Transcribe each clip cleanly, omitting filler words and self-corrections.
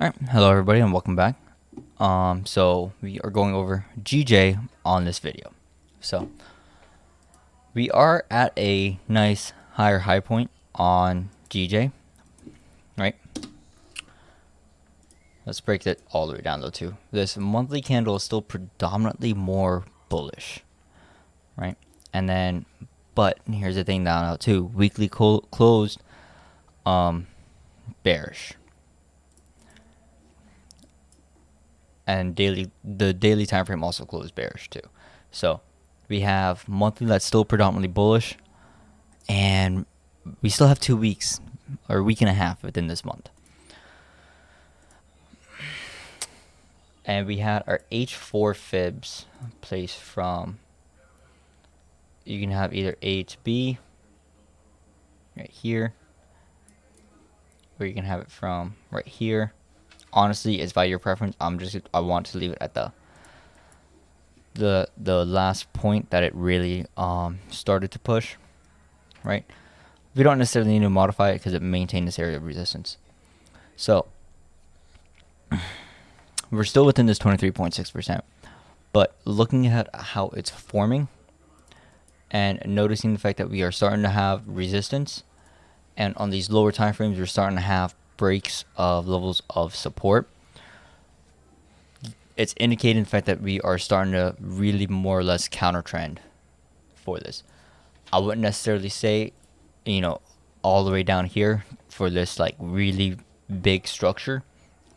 Alright, hello everybody and welcome back. So we are going over GJ on this video. So we are at a nice higher high point on GJ, right? Let's break it all the way down though too. This monthly candle is still predominantly more bullish, right? And then, but here's the thing down out too. Weekly closed bearish. And the daily time frame also closed bearish too. So we have monthly that's still predominantly bullish, and we still have 2 weeks or a week and a half within this month. And we had our H4 fibs placed from, you can have either A to B right here, or you can have it from right here. Honestly, it's by your preference. I want to leave it at the last point that it really started to push, right? We don't necessarily need to modify it because it maintained this area of resistance. So we're still within this 23.6%, but looking at how it's forming and noticing the fact that we are starting to have resistance, and on these lower time frames we're starting to have breaks of levels of support, it's indicating the fact that we are starting to really more or less counter trend for this. I wouldn't necessarily say, all the way down here for this like really big structure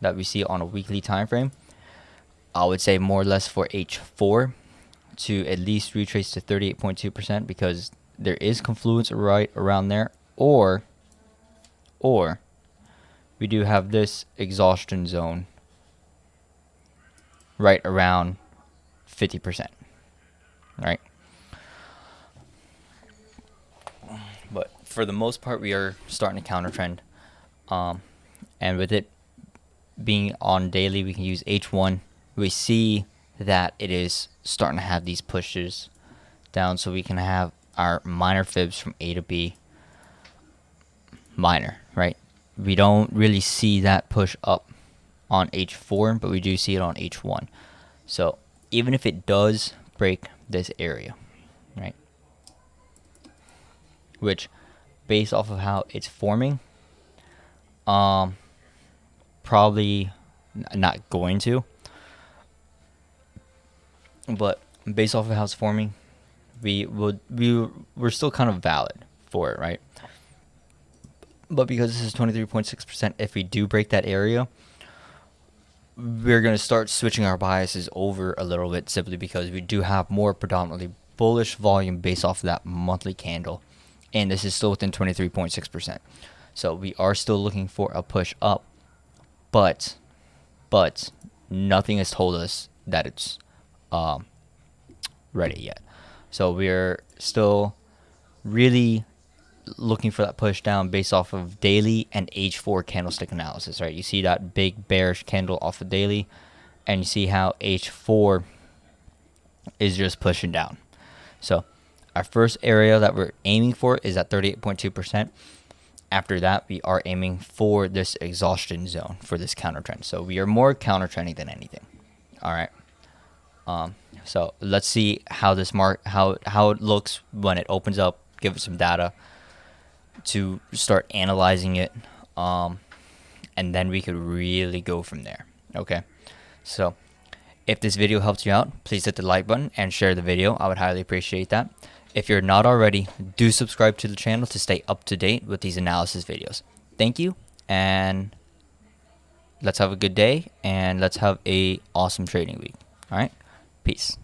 that we see on a weekly time frame. I would say more or less for H4 to at least retrace to 38.2% because there is confluence right around there, or we do have this exhaustion zone right around 50%, right? But for the most part, we are starting to counter trend, and with it being on daily, we can use H1. We see that it is starting to have these pushes down, so we can have our minor fibs from A to B minor, right? We don't really see that push up on H4, but we do see it on H1. So even if it does break this area, right, which based off of how it's forming, probably not going to, but based off of how it's forming, we're still kind of valid for it, right? But because this is 23.6%, if we do break that area, we're going to start switching our biases over a little bit, simply because we do have more predominantly bullish volume based off of that monthly candle, and this is still within 23.6%. So we are still looking for a push up, but nothing has told us that it's ready yet. So we're still really looking for that push down based off of daily and H4 candlestick analysis, right? You see that big bearish candle off of daily, and you see how H4 is just pushing down. So our first area that we're aiming for is at 38.2%. After that, we are aiming for this exhaustion zone for this counter trend. So we are more counter trending than anything. All right. So let's see how this how it looks when it opens up. Give it some data to start analyzing it, and then we could really go from there. Okay, so if this video helps you out, please hit the like button and share the video. I would highly appreciate that. If you're not already, do subscribe to the channel to stay up to date with these analysis videos. Thank you, and let's have a good day, and let's have a awesome trading week. All right, peace.